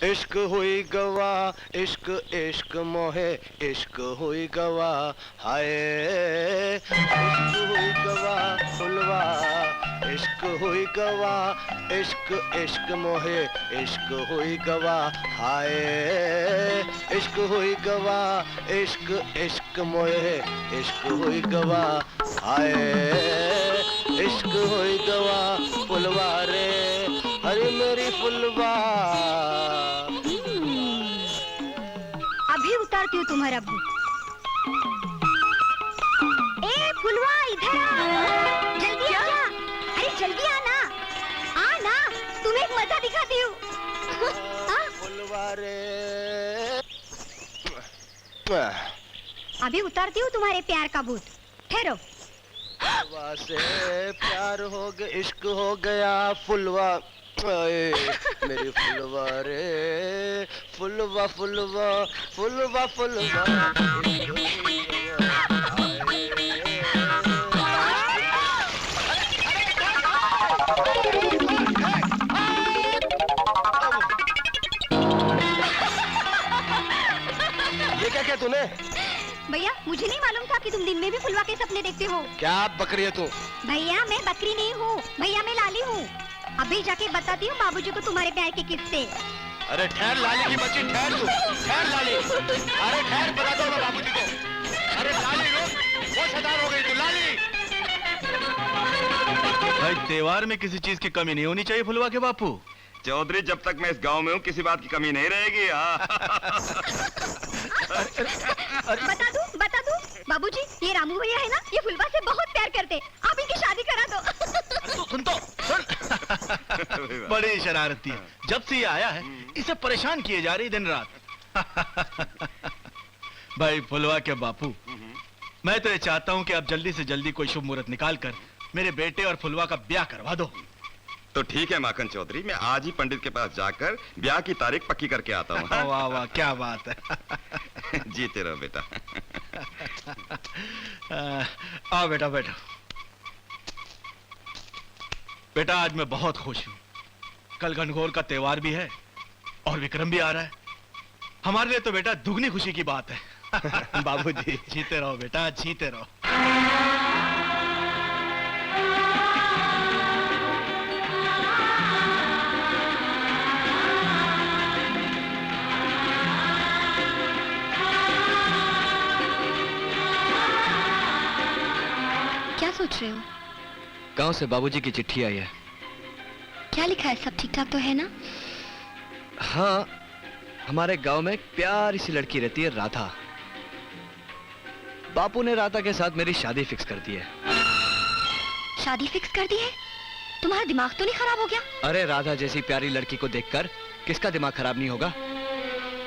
इश्क हुई गवा, इश्क इश्क मोहे, इश्क हुई गवा, हाय इश्क हुई गवा फुलवा, इश्क हुई गवा, इश्क इश्क मोहे, इश्क हुई गवा, हाय इश्क हुई गवा, इश्क इश्क मोहे, इश्क हुई गवा, हाय इश्क हुई गवा फुलवा रे, हरी मेरी फुलवा। अभी उतारती हूँ तुम्हारा भूत। ए फुलवा इधर आ, जल्दी आ जा। अरे जल्दी आना, आना, तुम्हें एक मजा दिखाती हूँ। फुलवा रे। अभी उतारती हूँ तुम्हारे प्यार का भूत, ठहरो। फुलवा से प्यार हो गया, इश्क हो गया फुलवा, मेरी फुलवा रे, फुलवा फुलवा फुलवा फुलवा। ये क्या तूने? भैया मुझे नहीं मालूम था कि तुम दिन में भी फुलवा के सपने देखते हो। क्या बकरी है तू? भैया मैं बकरी नहीं हूँ, भैया मैं लाली हूँ। अभी जाके बताती हूँ बाबूजी को तुम्हारे प्यार के किस्से। अरे ठहर लाली की बच्ची, ठहर तू, ठहर लाली। अरे ठहर, बता दो मैं बाबूजी को। अरे लाली रुक, वो सदार हो गई तू लाली। भाई त्योहार में किसी चीज की कमी नहीं होनी चाहिए फुलवा के बापू। चौधरी जब तक मैं इस गांव में हूँ किसी बात की कमी नहीं रहेगी। बता दूं बाबूजी, ये रामू भैया है ना, ये फुलवा से बहुत प्यार करते, आप इनकी शादी करा दो। सुन तो सुन। बड़ी शरारती है, जब से ये आया है इसे परेशान किए जा रही दिन रात। भाई फुलवा के बापू, मैं तो ये चाहता हूँ कि आप जल्दी से जल्दी कोई शुभ मुहूर्त निकाल कर मेरे बेटे और फुलवा का ब्याह करवा दो। तो ठीक है माखन चौधरी, मैं आज ही पंडित के पास जाकर ब्याह की तारीख पक्की करके आता हूँ। वाह वाह क्या बात है। जीते रहो बेटा। आओ बेटा बैठो। बेटा आज मैं बहुत खुश हूँ, कल घनघोर का त्योहार भी है और विक्रम भी आ रहा है। हमारे लिए तो बेटा दुगनी खुशी की बात है। बाबूजी जीते रहो बेटा, जीते रहो। क्या सोच रहे हो? गांव से बाबूजी की चिट्ठी आई है। क्या लिखा है? सब ठीक ठाक तो है ना? हाँ, हमारे गांव में एक प्यारी सी लड़की रहती है राधा। बापू ने राधा के साथ मेरी शादी फिक्स कर दी है। शादी फिक्स कर दी है? तुम्हारा दिमाग तो नहीं खराब हो गया? अरे राधा जैसी प्यारी लड़की को देखकर किसका दिमाग खराब नहीं होगा?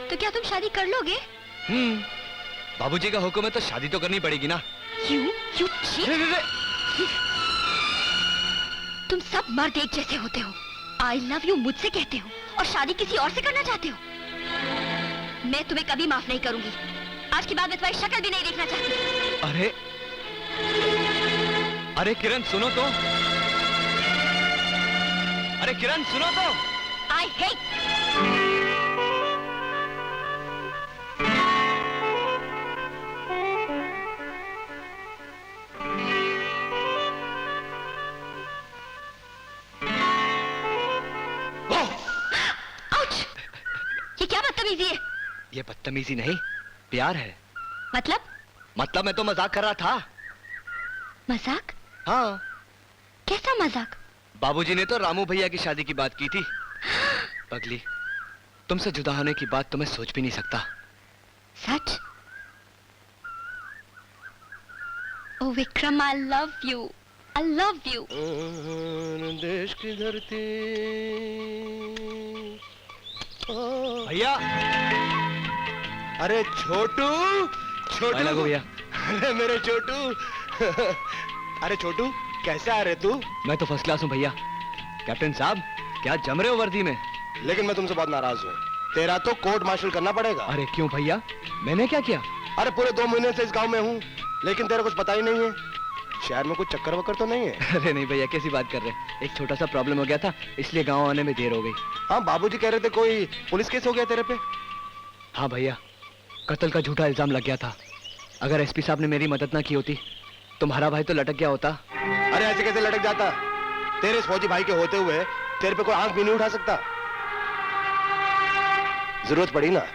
तो क्या तुम शादी कर लोगे? बाबूजी का हुक्म है तो शादी तो करनी पड़ेगी ना। You cheat? तुम सब मर्द एक जैसे होते हो। I love you मुझसे कहते हो और शादी किसी और से करना चाहते हो। मैं तुम्हें कभी माफ नहीं करूंगी। आज के बाद मैं तुम्हारी शक्ल भी नहीं देखना चाहती। अरे किरण सुनो तो। अरे किरण सुनो तो। I hate। ये बदतमीजी नहीं, प्यार है। मतलब मैं तो मजाक कर रहा था। मजाक? हाँ। कैसा मजाक? बाबूजी ने तो रामू भैया की शादी की बात की थी। पगली, तुमसे जुदा होने की बात तो मैं सोच भी नहीं सकता। सच? ओ Vikram, I love you. I love you. देश की धरती। भैया। अरे छोटू, छोटू भैया। अरे मेरे छोटू। अरे छोटू, कैसे आ रहे तू? मैं तो फर्स्ट क्लास हूँ भैया। कैप्टन साहब, क्या जम रहे हो वर्दी में? लेकिन मैं तुमसे बहुत नाराज हूँ। तेरा तो कोर्ट मार्शल करना पड़ेगा। अरे क्यों भैया, मैंने क्या किया? अरे पूरे 2 महीने से इस गांव में हूँ, लेकिन तेरा कुछ पता ही नहीं है। शहर में कुछ चक्कर वक्कर तो नहीं है? अरे नहीं भैया, कैसी बात कर रहे हैं। एक छोटा सा प्रॉब्लम हो गया था, इसलिए गांव आने में देर हो गई। हाँ, बाबूजी कह रहे थे कोई पुलिस केस हो गया तेरे पे। हाँ भैया, कत्ल का झूठा इल्जाम लग गया था। अगर एसपी साहब ने मेरी मदद ना की होती, तुम्हारा भाई तो लटक गया होता। अरे ऐसे कैसे लटक जाता? तेरे इस फौजी भाई के होते हुए तेरे पे कोई आंख भी नहीं उठा सकता। जरूरत पड़ी ना,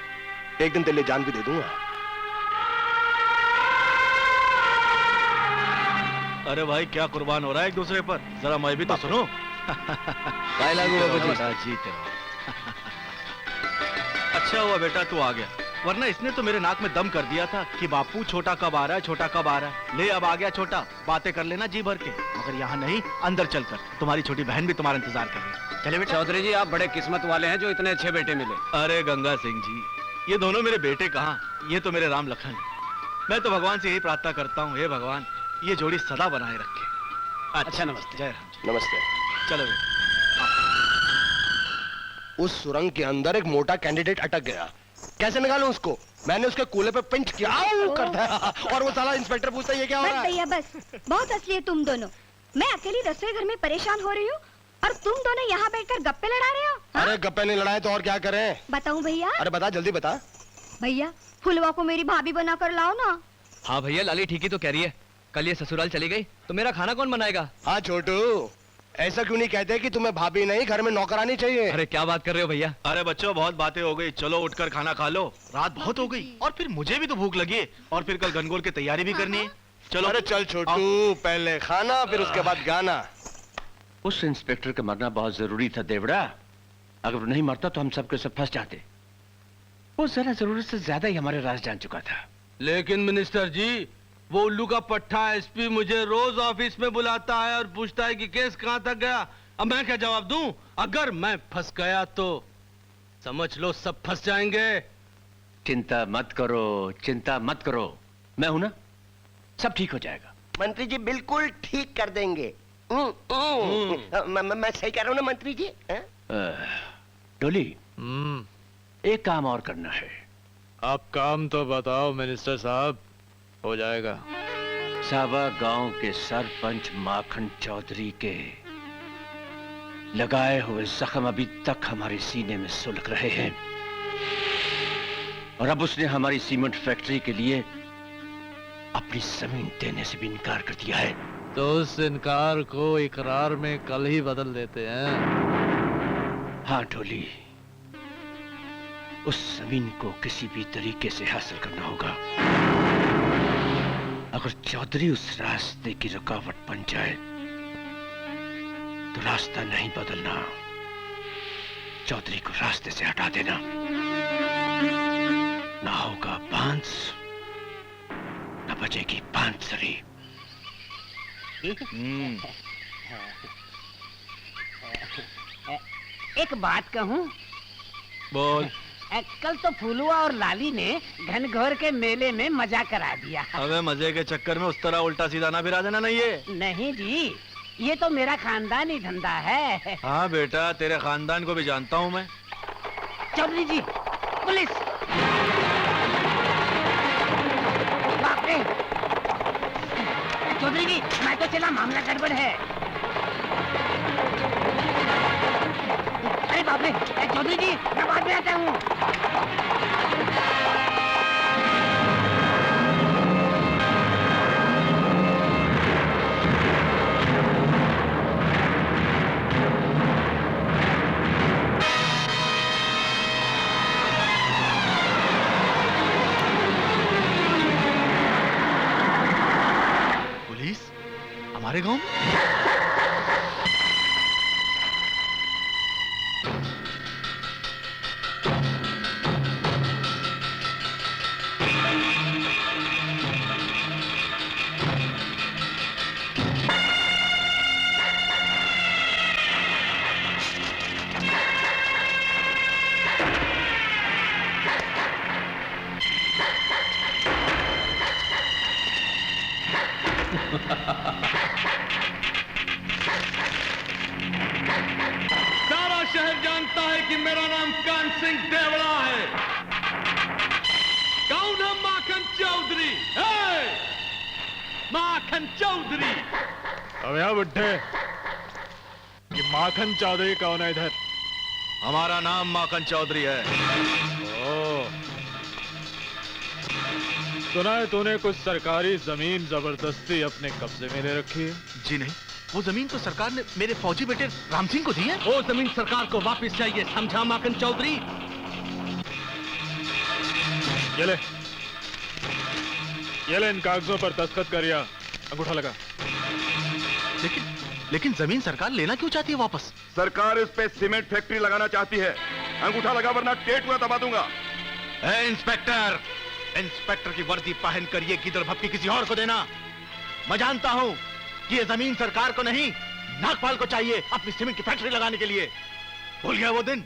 एक दिन तेरे लिए जान भी दे दूंगा। अरे भाई, क्या कुर्बान हो रहा है एक दूसरे पर, जरा मैं भी तो सुनो। जीते रहो। अच्छा हुआ बेटा तू आ गया, वरना इसने तो मेरे नाक में दम कर दिया था कि बापू छोटा कब आ रहा है, छोटा कब आ रहा है। ले अब आ गया छोटा, बातें कर लेना जी भर के। मगर यहाँ नहीं, अंदर चलकर तुम्हारी छोटी बहन भी तुम्हारा इंतजार कर रही है। चले बेटा। चौधरी जी, आप बड़े किस्मत वाले हैं जो इतने अच्छे बेटे मिले। अरे गंगा सिंह जी, ये दोनों मेरे बेटे कहाँ, ये तो मेरे राम लखन है। मैं तो भगवान से यही प्रार्थना करता हूँ, हे भगवान ये जोड़ी सदा बनाए रखे। अच्छा नमस्ते। जय राम जी। नमस्ते। चलो बेटा। उस सुरंग के अंदर एक मोटा कैंडिडेट अटक गया, कैसे निकालूं उसको? मैंने उसके कूले पे पिंच किया, आऊ करता है, और वो साला इंस्पेक्टर पूछता है ये क्या हो रहा है? भैया बस, बहुत असली है तुम दोनों। मैं अकेली रसोई घर में परेशान हो रही हूँ और तुम दोनों यहाँ बैठकर गप्पे लड़ा रहे हो। अरे गप्पे नहीं लड़ाए तो और क्या करें? बताऊं भैया? अरे बता, जल्दी बता। भैया, फुलवा को मेरी भाभी बना कर लाओ ना। हाँ भैया, लाली ठीक ही तो कह रही है। कल ये ससुराल चली गई तो मेरा खाना कौन बनाएगा? हाँ छोटू, ऐसा क्यों नहीं कहते कि तुम्हें भाभी नहीं घर में नौकरानी चाहिए? अरे क्या बात कर रहे हो भैया? अरे बच्चों, बहुत बातें हो गई, चलो उठकर खाना खा लो, रात बहुत हो गई और फिर मुझे भी तो भूख लगी है और फिर कल गनगोल की तैयारी भी करनी है। चलो। अरे चल छोटू, पहले खाना फिर उसके बाद गाना। उस इंस्पेक्टर का मरना बहुत जरूरी था देवड़ा। अगर वो नहीं मरता तो हम सब के सब फंस जाते। वो जरा जरूरत से ज्यादा ही हमारे राज जान चुका था। लेकिन मिनिस्टर जी, वो उल्लू का पट्टा एसपी मुझे रोज ऑफिस में बुलाता है और पूछता है कि केस कहां तक गया। अब मैं क्या जवाब दूं? अगर मैं फंस गया तो समझ लो सब फंस जाएंगे। चिंता मत करो, चिंता मत करो, मैं हूं ना, सब ठीक हो जाएगा। मंत्री जी बिल्कुल ठीक कर देंगे। मैं सही कह रहा हूँ ना मंत्री जी? डोली, एक काम और करना है। आप काम तो बताओ मिनिस्टर साहब। हो जाएगा। सावा गांव के सरपंच माखन चौधरी के लगाए हुए जख्म अभी तक हमारे सीने में सुलग रहे हैं और अब उसने हमारी सीमेंट फैक्ट्री के लिए अपनी जमीन देने से भी इनकार कर दिया है। तो उस इनकार को इकरार में कल ही बदल देते हैं। हाँ ढोली, उस जमीन को किसी भी तरीके से हासिल करना होगा। अगर चौधरी उस रास्ते की रुकावट बन जाए तो रास्ता नहीं बदलना, चौधरी को रास्ते से हटा देना। ना होगा बांस, ना बचेगी बांसुरी। एक बात कहूं? बोल। कल तो फूलुआ और लाली ने घनघोर के मेले में मजा करा दिया। अबे मजे के चक्कर में उस तरह उल्टा सीधा ना फिरा देना। नहीं ये नहीं जी, ये तो मेरा खानदानी धंधा है। हाँ बेटा, तेरे खानदान को भी जानता हूँ मैं। चौधरी जी, पुलिस! बाप रे! चौधरी जी, मैं तो चला, मामला गड़बड़ है। अरे बाप रे! चौधरी जी, मैं बाद में आता हूँ। पुलिस हमारे गांव में? सारा शहर जानता है कि मेरा नाम कान सिंह देवड़ा है। कौन है माखन चौधरी? माखन माखन चौधरी। अब यहाँ बुड्ढे, ये माखन चौधरी कौन है इधर? हमारा नाम माखन चौधरी है। ओ, सुना है तूने कुछ सरकारी जमीन जबरदस्ती अपने कब्जे में ले रखी है? जी नहीं, वो जमीन तो सरकार ने मेरे फौजी बेटे राम सिंह को दी है। वो जमीन सरकार को वापस चाहिए, समझा माखन चौधरी? ये ले इन कागजों पर दस्तखत करिया, अंगूठा लगा। लेकिन जमीन सरकार लेना क्यों चाहती है वापस? सरकार इस पे सीमेंट फैक्ट्री लगाना चाहती है। अंगूठा लगा वरना टेटुआ दबा दूंगा। इंस्पेक्टर, इंस्पेक्टर की वर्दी पहनकर ये गिदड़ भपकी किसी और को देना। मैं जानता हूं कि ये जमीन सरकार को नहीं, नागपाल को चाहिए अपनी सीमेंट की फैक्ट्री लगाने के लिए। भूल गया वो दिन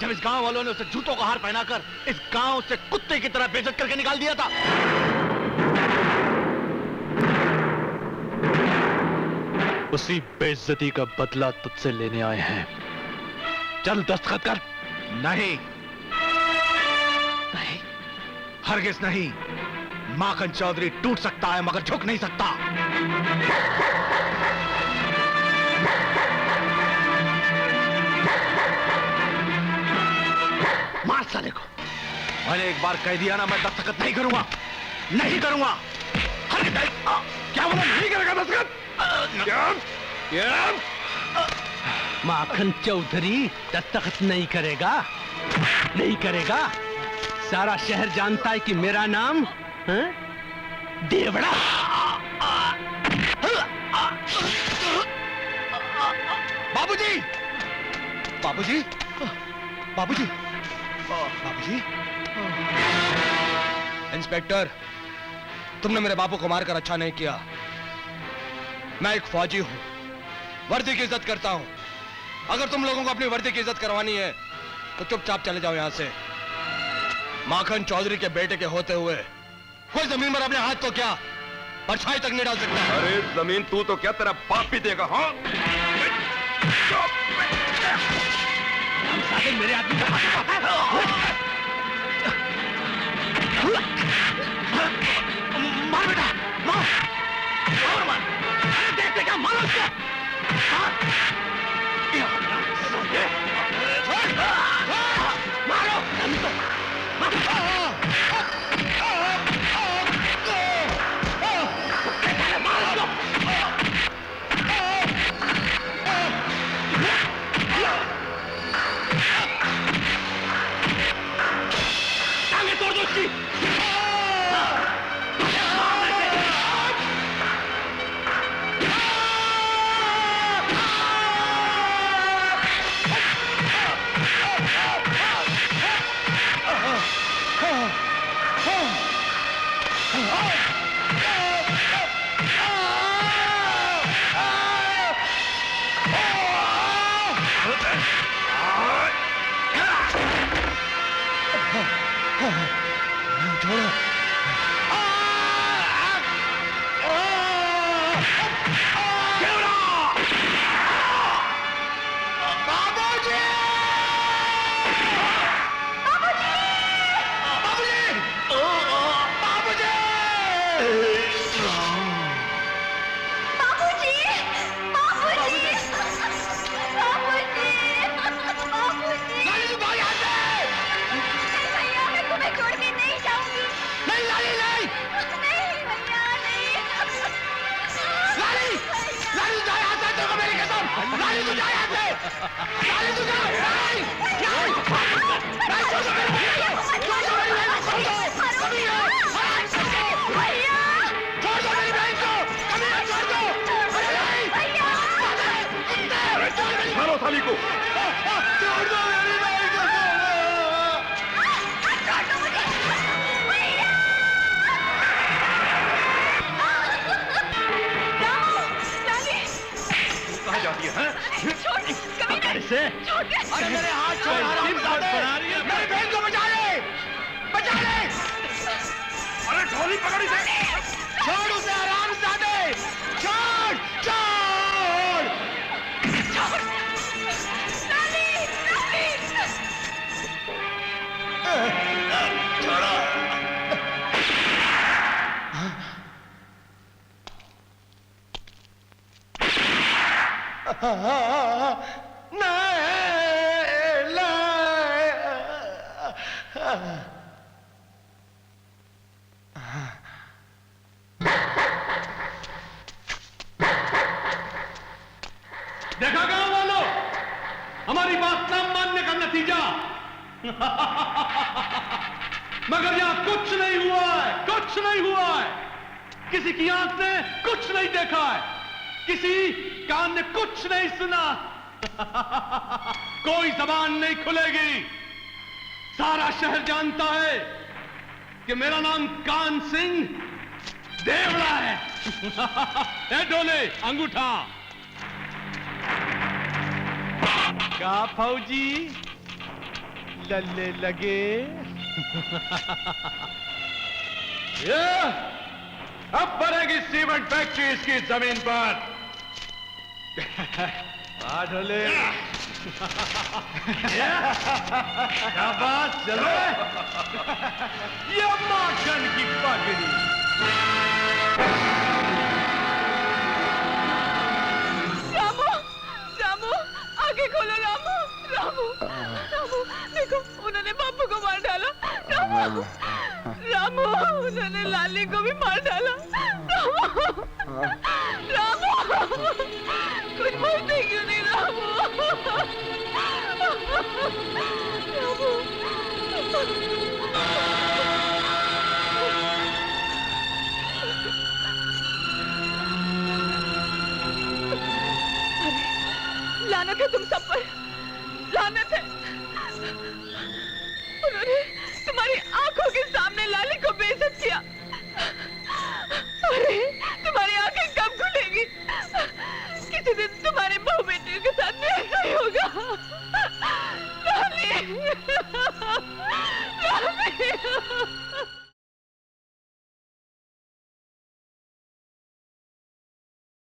जब इस गांव वालों ने उसे जूतों का हार पहनाकर इस गांव से कुत्ते की तरह बेइज्जत करके निकाल दिया था। उसी बेइज्जती का बदला तुझसे लेने आए हैं। चल दस्तखत कर। नहीं नहीं, हरगिज नहीं। माखन चौधरी टूट सकता है मगर झुक नहीं सकता। मार साले को। मैंने एक बार कह दिया ना, मैं दस्तखत नहीं करूंगा, नहीं करूंगा। हरगिज नहीं। क्या बोला? नहीं करेगा दस्तखत? माखन चौधरी दस्तखत नहीं करेगा? नहीं करेगा? सारा शहर जानता है कि मेरा नाम देवड़ा। बाबूजी, बाबूजी, बाबूजी, बाबूजी। इंस्पेक्टर, तुमने मेरे बापू को मारकर अच्छा नहीं किया। मैं एक फौजी हूं, वर्दी की इज्जत करता हूं। अगर तुम लोगों को अपनी वर्दी की इज्जत करवानी है तो चुपचाप चले जाओ यहां से। माखन चौधरी के बेटे के होते हुए कोई जमीन पर अपने हाथ तो क्या परछाई तक नहीं डाल सकता। अरे जमीन तू तो क्या, तेरा बाप भी देगा। हाँ, मेरे आदमी का मार बेटा, मार, और मार। अरे देखते क्या, मारो उसको। मारो, टांगे तोड़ दो उसकी। अरे मेरे हाथ छोड़, बना रही है। मेरी बहन को बचा ले, बचा ले। अरे ढोली पकड़ी से, छोड़ उसे आराम से दे, छोड़, छोड़, छोड़। नानी, नानी। छोड़ो। देखा गांव वालों, हमारी बात न मानने का नतीजा। मगर यहां कुछ नहीं हुआ है, कुछ नहीं हुआ है। किसी की आंख ने कुछ नहीं देखा है, किसी कान ने कुछ नहीं सुना। कोई जबान नहीं खुलेगी। सारा शहर जानता है कि मेरा नाम कान सिंह देवड़ा है। ए डोले, अंगूठा। का फौजी लल्ले लगे। ये अब बनेगी सीमेंट फैक्ट्री इसकी जमीन पर। ढोले, शाबाश, चलो। ये माखन की पगड़ी। रामू, रामू, आगे खोलो रामू, रामू, रामू, देखो उन्होंने बापू को मार डाला। रामू, रामू, उन्होंने लाली को भी मार डाला। रामू, रामू, कुछ बोलते क्यों नहीं रामू? लानत है तुम सब पर।